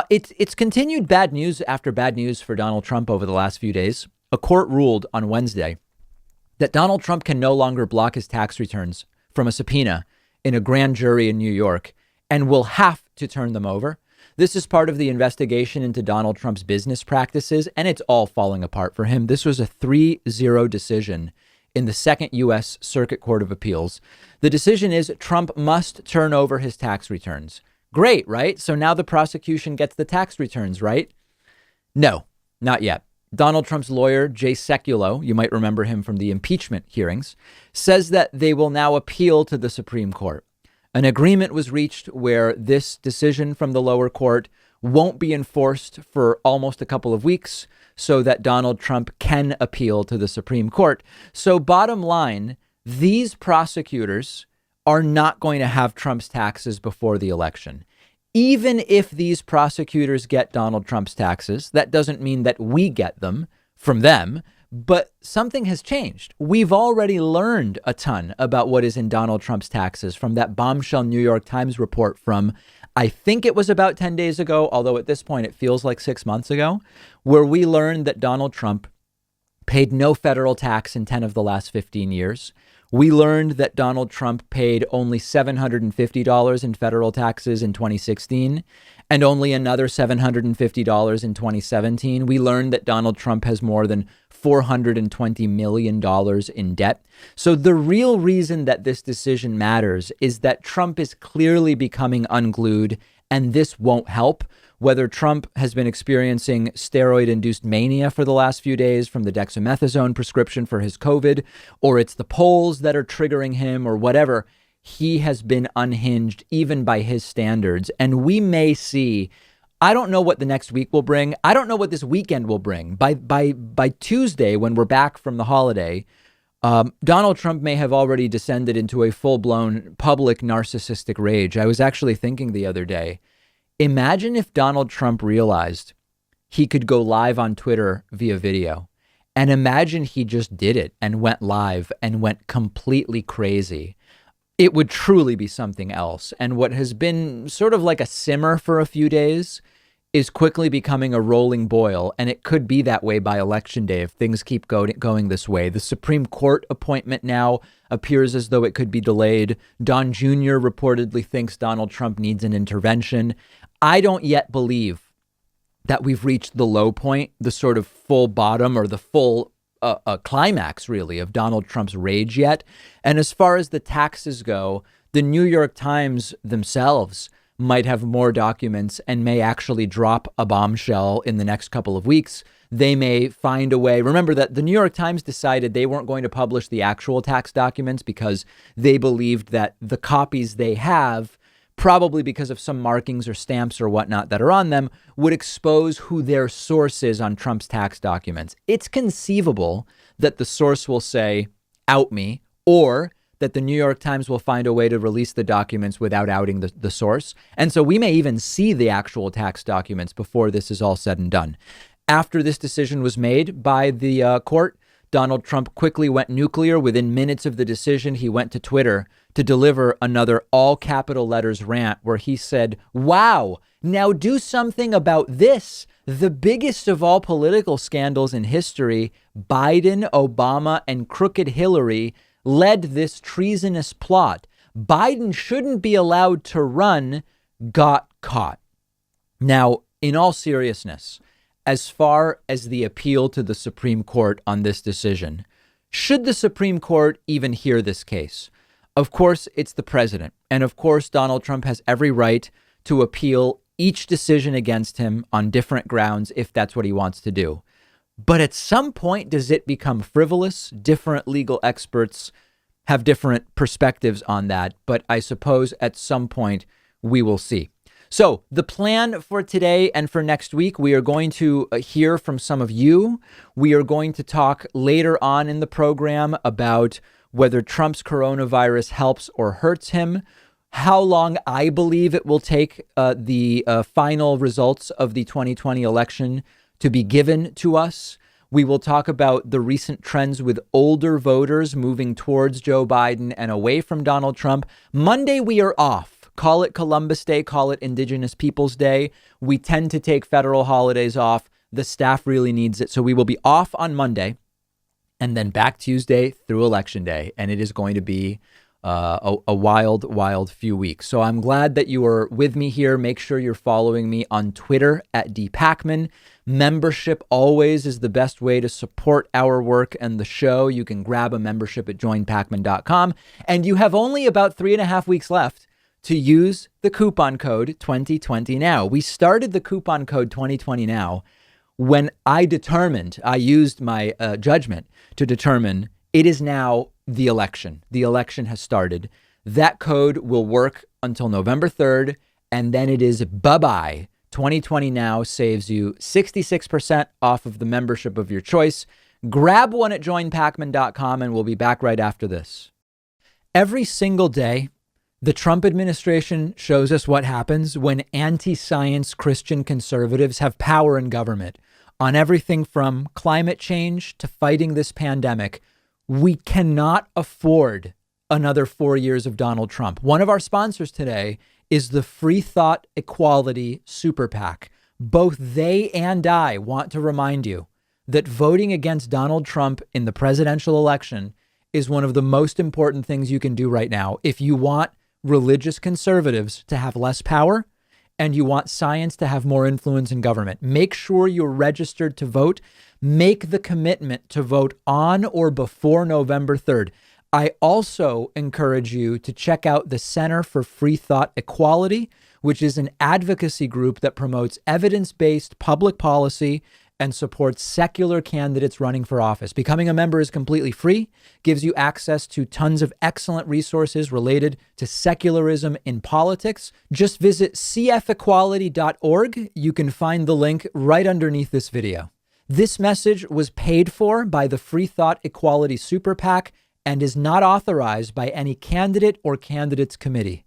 It's continued bad news after bad news for Donald Trump over the last few days. A court ruled on Wednesday that Donald Trump can no longer block his tax returns from a subpoena in a grand jury in New York and will have to turn them over. This is part of the investigation into Donald Trump's business practices, and it's all falling apart for him. This was a 3-0 decision in the Second U.S. Circuit Court of Appeals. The decision is Trump must turn over his tax returns. Great, right? So now the prosecution gets the tax returns, right? No, not yet. Donald Trump's lawyer, Jay Sekulow, you might remember him from the impeachment hearings, says that they will now appeal to the Supreme Court. An agreement was reached where this decision from the lower court won't be enforced for almost a couple of weeks so that Donald Trump can appeal to the Supreme Court. So bottom line, these prosecutors are not going to have Trump's taxes before the election. Even if these prosecutors get Donald Trump's taxes, that doesn't mean that we get them from them. But something has changed. We've already learned a ton about what is in Donald Trump's taxes from that bombshell New York Times report from, I think it was about 10 days ago, although at this point it feels like 6 months ago, where we learned that Donald Trump paid no federal tax in 10 of the last 15 years. We learned that Donald Trump paid only $750 in federal taxes in 2016 and only another $750 in 2017. We learned that Donald Trump has more than $420 million in debt. So the real reason that this decision matters is that Trump is clearly becoming unglued, and this won't help. Whether Trump has been experiencing steroid-induced mania for the last few days from the dexamethasone prescription for his COVID, or it's the polls that are triggering him or whatever, he has been unhinged even by his standards. And we may see, I don't know what the next week will bring. I don't know what this weekend will bring. By Tuesday, when we're back from the holiday, Donald Trump may have already descended into a full-blown public narcissistic rage. I was actually thinking the other day, imagine if Donald Trump realized he could go live on Twitter via video, and imagine he just did it and went live and went completely crazy. It would truly be something else. And what has been sort of like a simmer for a few days is quickly becoming a rolling boil. And it could be that way by election day if things keep going this way. The Supreme Court appointment now appears as though it could be delayed. Don Jr. reportedly thinks Donald Trump needs an intervention. I don't yet believe that we've reached the low point, the sort of full bottom or the full climax, really, of Donald Trump's rage yet. And as far as the taxes go, the New York Times themselves might have more documents and may actually drop a bombshell in the next couple of weeks. They may find a way. Remember that the New York Times decided they weren't going to publish the actual tax documents because they believed that the copies they have, probably because of some markings or stamps or whatnot that are on them, would expose who their source is on Trump's tax documents. It's conceivable that the source will say, out me, or that the New York Times will find a way to release the documents without outing the source. And so we may even see the actual tax documents before this is all said and done. After this decision was made by the court, Donald Trump quickly went nuclear. Within minutes of the decision, he went to Twitter to deliver another all capital letters rant where he said, wow, now do something about this. The biggest of all political scandals in history, Biden, Obama, and crooked Hillary led this treasonous plot. Biden shouldn't be allowed to run, got caught. Now, in all seriousness, as far as the appeal to the Supreme Court on this decision, should the Supreme Court even hear this case? Of course, it's the president. And of course, Donald Trump has every right to appeal each decision against him on different grounds if that's what he wants to do. But at some point, does it become frivolous? Different legal experts have different perspectives on that. But I suppose at some point we will see. So the plan for today and for next week, we are going to hear from some of you. We are going to talk later on in the program about whether Trump's coronavirus helps or hurts him, how long I believe it will take the final results of the 2020 election to be given to us. We will talk about the recent trends with older voters moving towards Joe Biden and away from Donald Trump. Monday, we are off. Call it Columbus Day, call it Indigenous Peoples Day. We tend to take federal holidays off. The staff really needs it. So we will be off on Monday and then back Tuesday through Election Day. And it is going to be a wild, wild few weeks. So I'm glad that you are with me here. Make sure you're following me on Twitter at @DPakman. Membership always is the best way to support our work and the show. You can grab a membership at joinpakman.com. And you have only about 3.5 weeks left to use the coupon code 2020 now. We started the coupon code 2020 now when I used my judgment to determine it is now the election. The election has started. That code will work until November 3rd, and then it is bye-bye. 2020 now saves you 66% off of the membership of your choice. Grab one at joinpakman.com, and we'll be back right after this. Every single day, the Trump administration shows us what happens when anti-science Christian conservatives have power in government on everything from climate change to fighting this pandemic. We cannot afford another 4 years of Donald Trump. One of our sponsors today is the Free Thought Equality Super PAC. Both they and I want to remind you that voting against Donald Trump in the presidential election is one of the most important things you can do right now. If you want religious conservatives to have less power and you want science to have more influence in government, make sure you're registered to vote. Make the commitment to vote on or before November 3rd. I also encourage you to check out the Center for Free Thought Equality, which is an advocacy group that promotes evidence-based public policy and supports secular candidates running for office. Becoming a member is completely free, gives you access to tons of excellent resources related to secularism in politics. Just visit cfequality.org. You can find the link right underneath this video. This message was paid for by the Free Thought Equality Super PAC and is not authorized by any candidate or candidates committee.